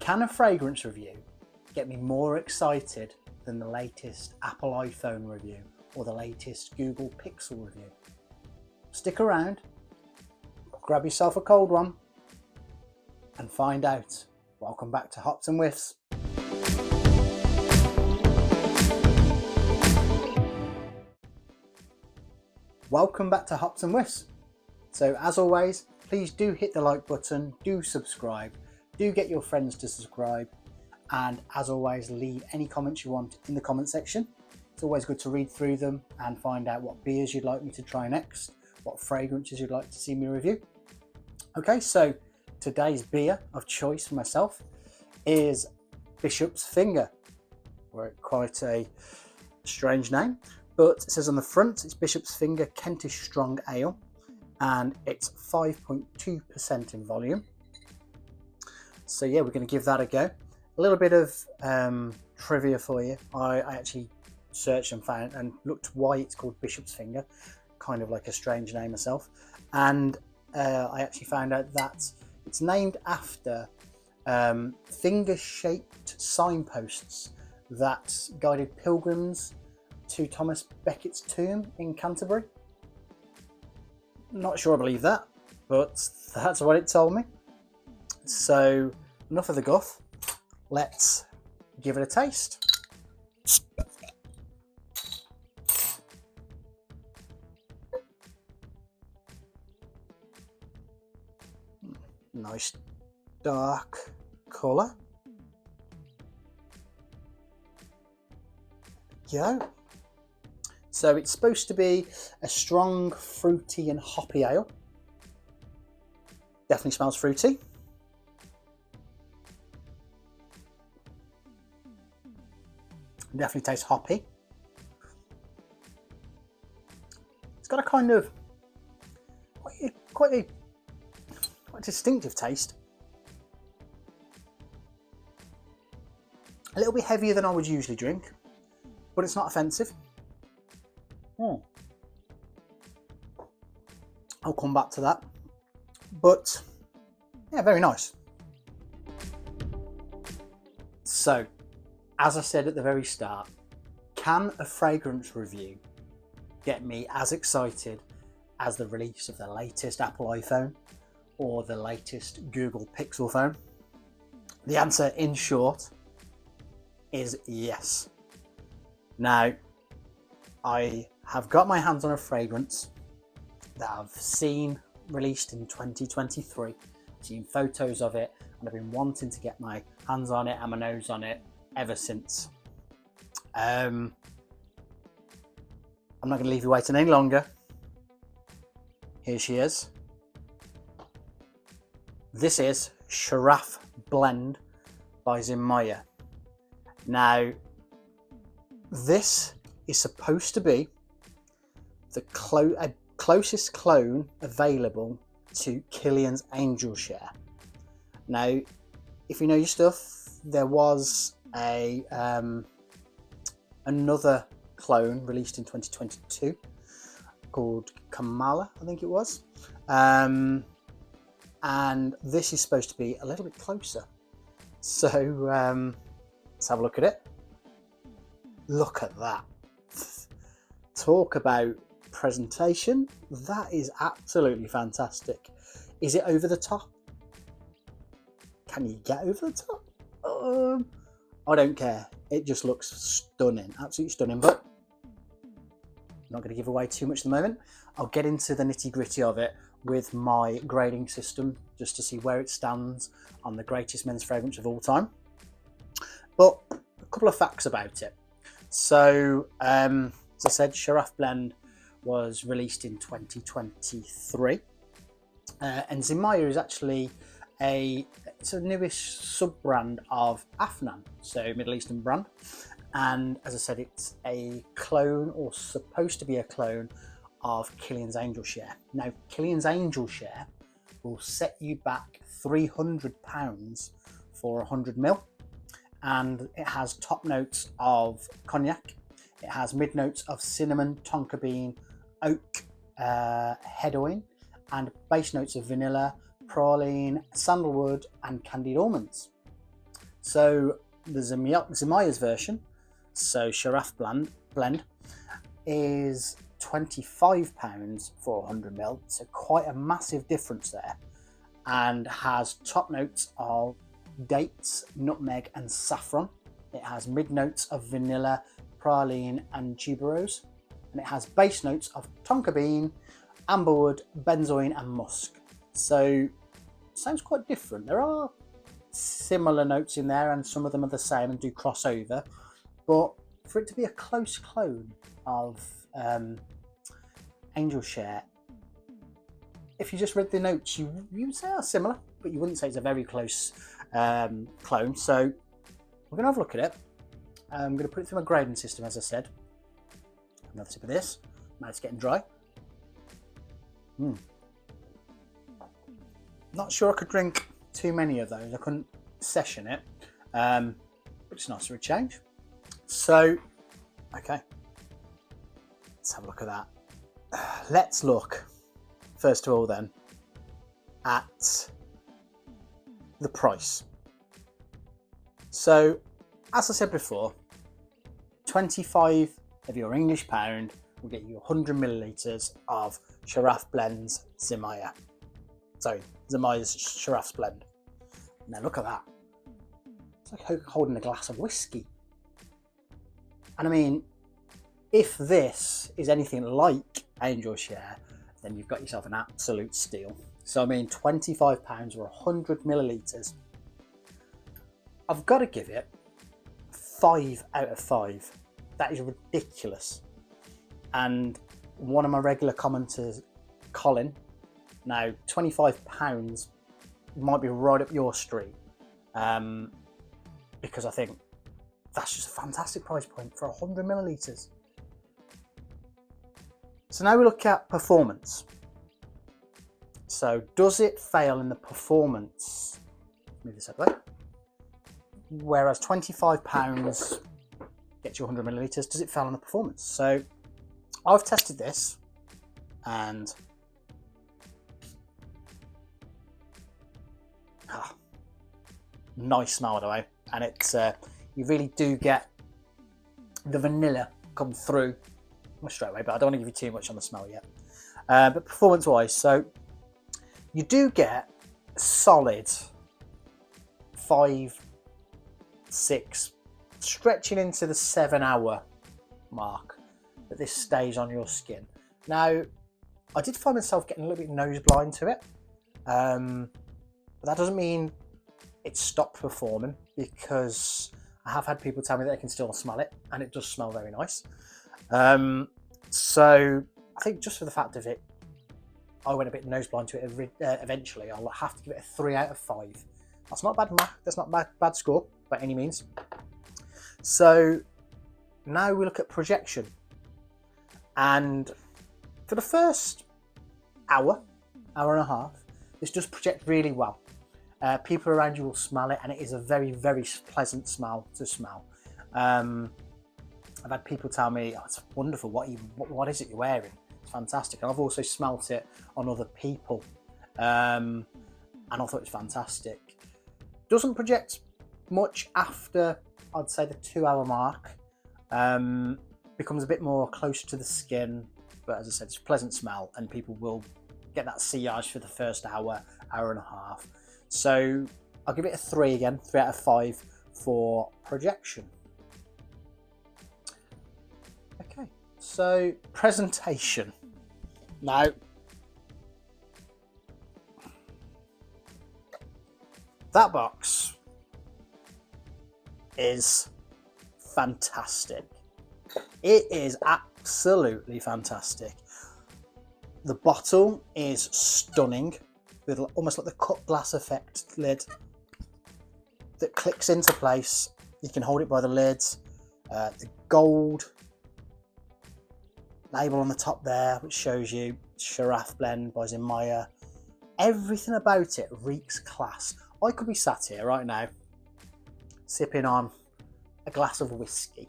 Can a fragrance review get me more excited than the latest Apple iPhone review or the latest Google Pixel review? Stick around, grab yourself a cold one and find out. Welcome back to Hops and Whiffs. Welcome back to Hops and Whiffs. So as always, please do hit the like button, do subscribe, do get your friends to subscribe, and as always, leave any comments you want in the comment section. It's always good to read through them and find out what beers you'd like me to try next, what fragrances you'd like to see me review. Okay, so today's beer of choice for myself is Bishop's Finger. Quite a strange name, but it says on the front it's Bishop's Finger Kentish Strong Ale, and it's 5.2% in volume. So yeah, we're going to give that a go. A little bit of trivia for you. I actually searched and found and looked why it's called Bishop's Finger, kind of like a strange name myself, and I actually found out that it's named after finger-shaped signposts that guided pilgrims to Thomas Becket's tomb in Canterbury. Not sure I believe that, but that's what it told me. So enough of the guff, let's give it a taste. Nice dark colour. Go. So it's supposed to be a strong, fruity and hoppy ale. Definitely smells fruity. Definitely tastes hoppy. It's got a kind of quite a distinctive taste. A little bit heavier than I would usually drink, but it's not offensive. I'll come back to that, but yeah, very nice. So, as I said at the very start, can a fragrance review get me as excited as the release of the latest Apple iPhone or the latest Google Pixel phone? The answer, in short, is yes. Now, I have got my hands on a fragrance that I've seen released in 2023, seen photos of it, and I've been wanting to get my hands on it and my nose on it ever since. I'm not going to leave you waiting any longer. Here she is. This is Sharaf Blend by Zimaya. Now, this is supposed to be the closest clone available to Kilian's Angel Share. Now, if you know your stuff, there was another clone released in 2022 called Kamala, I think it was, and this is supposed to be a little bit closer. So let's have a look at it. Look at that. Talk about presentation. That is absolutely fantastic. Is it over the top? Can you get over the top? I don't care. It just looks stunning, absolutely stunning. But I'm not going to give away too much at the moment. I'll get into the nitty-gritty of it with my grading system just to see where it stands on the greatest men's fragrance of all time. But a couple of facts about it. So, as I said, Sharaf Blend was released in 2023, and Zimaya is actually it's a newish sub-brand of Afnan, so Middle Eastern brand. And as I said, it's a clone, or supposed to be a clone, of Kilian's Angel Share. Now, Kilian's Angel Share will set you back £300 for 100 ml, and it has top notes of cognac. It has mid notes of cinnamon, tonka bean, oak, head oil, and base notes of vanilla, praline, sandalwood, and candied almonds. So the Zimaya's version, so Sharaf Blend, is £25 for 100ml, so quite a massive difference there, and has top notes of dates, nutmeg and saffron. It has mid notes of vanilla, praline and tuberose, and it has base notes of tonka bean, amberwood, benzoin and musk. So sounds quite different. There are similar notes in there and some of them are the same and do cross over, but for it to be a close clone of Angel Share, if you just read the notes, you would say are similar, but you wouldn't say it's a very close clone. So we're going to have a look at it. I'm going to put it through my grading system, as I said. Another sip of this. Now it's getting dry. Not sure I could drink too many of those. I couldn't session it, but it's nice for a change. So, okay, let's have a look at that. Let's look, first of all then, at the price. So, as I said before, 25 of your English pound will get you 100 millilitres of Sharaf Blend's Zimaya. Sorry, Zimaya's Sharaf Blend. Now look at that. It's like holding a glass of whiskey. And I mean, if this is anything like Angel Share, then you've got yourself an absolute steal. So I mean, £25 or 100 millilitres. I've got to give it 5 out of 5. That is ridiculous. And one of my regular commenters, Colin, now £25 might be right up your street, because I think that's just a fantastic price point for 100 millilitres. So now we look at performance. So does it fail in the performance? Move this out of the way. Whereas £25 gets you 100 millilitres, does it fail in the performance? So I've tested this, and nice smell, by the way, and it's you really do get the vanilla come through straight away, but I don't want to give you too much on the smell yet. But performance wise, so you do get solid 5, 6, stretching into the 7-hour mark that this stays on your skin. Now, I did find myself getting a little bit nose blind to it, but that doesn't mean it stopped performing, because I have had people tell me that they can still smell it, and it does smell very nice. So I think just for the fact of it, I went a bit nose blind to it eventually. I'll have to give it a 3 out of 5. That's not bad. That's not bad score by any means. So now we look at projection, and for the first hour and a half, this does project really well. People around you will smell it, and it is a very, very pleasant smell to smell. I've had people tell me, oh, it's wonderful, what is it you're wearing? It's fantastic. And I've also smelt it on other people, and I thought it was fantastic. Doesn't project much after, I'd say, the 2-hour mark. Becomes a bit more close to the skin, but as I said, it's a pleasant smell, and people will get that sillage for the first hour and a half. So I'll give it a 3 again, 3 out of 5 for projection. Okay, so presentation. Now, that box is fantastic. It is absolutely fantastic. The bottle is stunning, with almost like the cut glass effect lid that clicks into place. You can hold it by the lids. The gold label on the top there, which shows you Sharaf Blend by Zimaya. Everything about it reeks class. I could be sat here right now sipping on a glass of whiskey.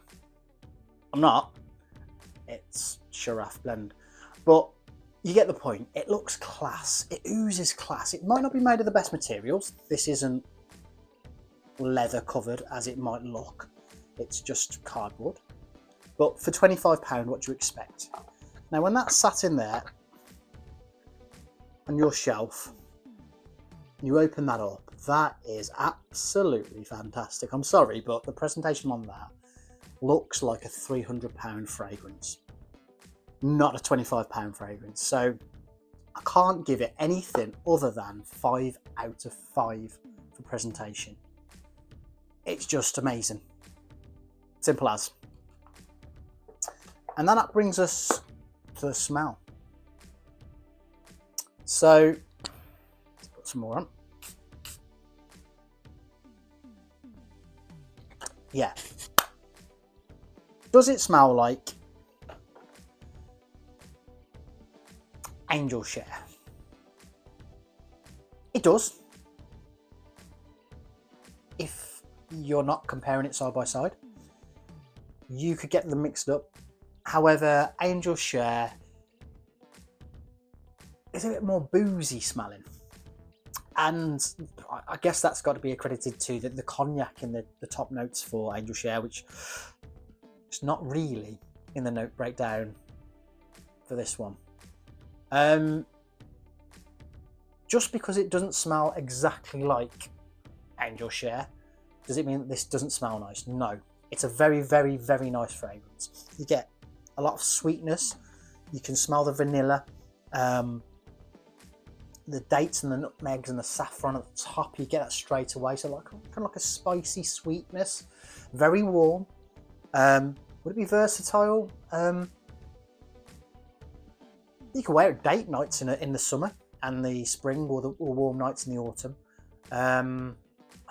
I'm not. It's Sharaf Blend. But you get the point. It looks class. It oozes class. It might not be made of the best materials. This isn't leather covered as it might look. It's just cardboard. But for £25, what do you expect? Now, when that's sat in there on your shelf, you open that up, that is absolutely fantastic. I'm sorry, but the presentation on that looks like a £300 fragrance, not a £25 fragrance. So I can't give it anything other than 5 out of 5 for presentation. It's just amazing. Simple as. And then that brings us to the smell. So let's put some more on. Yeah. Does it smell like Angel Share? It does. If you're not comparing it side by side, you could get them mixed up. However, Angel Share is a bit more boozy smelling. And I guess that's got to be accredited to the cognac in the top notes for Angel Share, which is not really in the note breakdown for this one. Just because it doesn't smell exactly like Angel Share, does it mean that this doesn't smell nice? No. It's a very, very, very nice fragrance. You get a lot of sweetness. You can smell the vanilla, the dates and the nutmegs and the saffron at the top. You get that straight away. So like kind of like a spicy sweetness. Very warm. Would it be versatile? You can wear it date nights in the summer and the spring, or warm nights in the autumn. I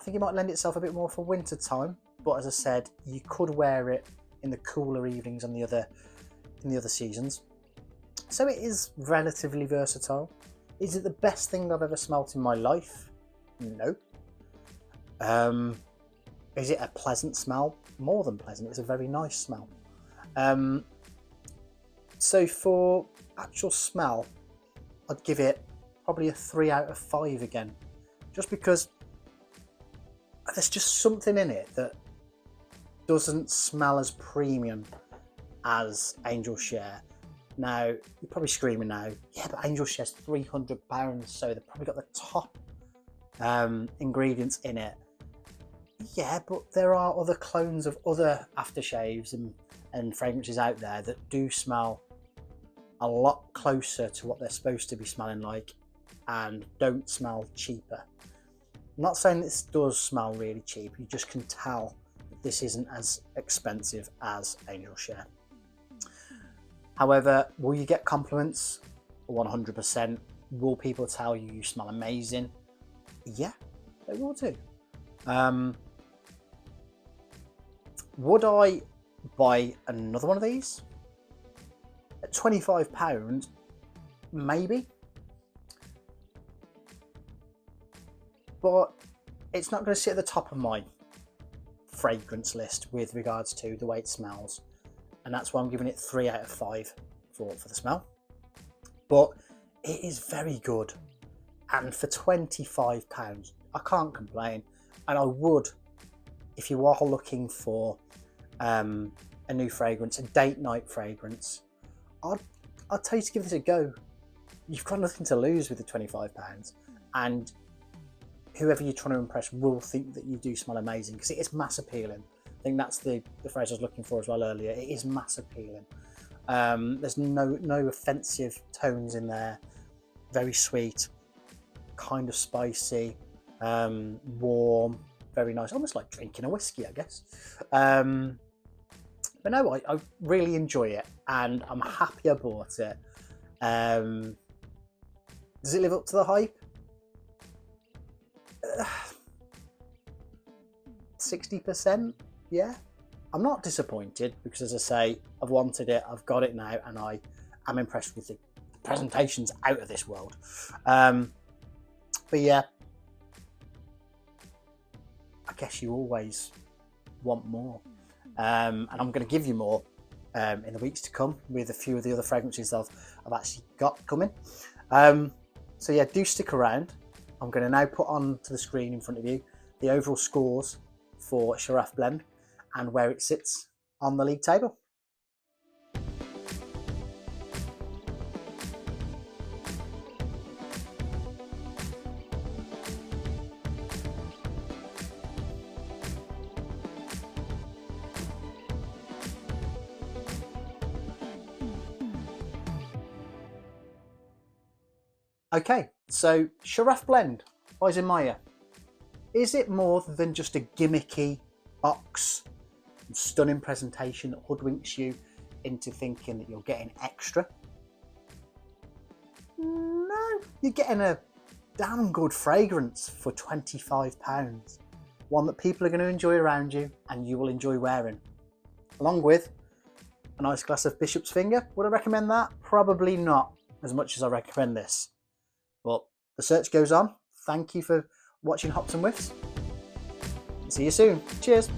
think it might lend itself a bit more for winter time. But as I said, you could wear it in the cooler evenings on in the other seasons. So it is relatively versatile. Is it the best thing I've ever smelt in my life? No. Is it a pleasant smell? More than pleasant. It's a very nice smell. So for actual smell, I'd give it probably a 3 out of 5 again. Just because there's just something in it that doesn't smell as premium as Angel Share. Now, you're probably screaming now, yeah, but Angel Share's £300, so they've probably got the top ingredients in it. Yeah, but there are other clones of other aftershaves and fragrances out there that do smell a lot closer to what they're supposed to be smelling like and don't smell cheaper. I'm not saying this does smell really cheap, you just can tell that this isn't as expensive as Angel Share. However, will you get compliments? 100%. Will people tell you you smell amazing? Yeah, they will do. Would I buy another one of these? At £25, maybe. But it's not going to sit at the top of my fragrance list with regards to the way it smells. And that's why I'm giving it 3 out of 5 for the smell. But it is very good. And for £25, I can't complain. And I would, if you are looking for a new fragrance, a date night fragrance, I'd tell you to give this a go. You've got nothing to lose with the £25. And whoever you're trying to impress will think that you do smell amazing, because it is mass appealing. I think that's the phrase I was looking for as well earlier. It is mass appealing. There's no offensive tones in there. Very sweet, kind of spicy, warm, very nice. Almost like drinking a whiskey, I guess. But no, I really enjoy it, and I'm happy I bought it. Does it live up to the hype? 60%, yeah. I'm not disappointed, because as I say, I've wanted it, I've got it now, and I am impressed with the presentations out of this world. But yeah, I guess you always want more, and I'm going to give you more in the weeks to come with a few of the other fragrances I've actually got coming. So yeah, do stick around. I'm going to now put on to the screen in front of you the overall scores for Sharaf Blend and where it sits on the league table. Okay, so Sharaf Blend by Zimaya. Is it more than just a gimmicky box and stunning presentation that hoodwinks you into thinking that you're getting extra? No, you're getting a damn good fragrance for £25. One that people are going to enjoy around you and you will enjoy wearing. Along with a nice glass of Bishop's Finger. Would I recommend that? Probably not as much as I recommend this. But the search goes on. Thank you for watching Hops and Whiffs. See you soon. Cheers.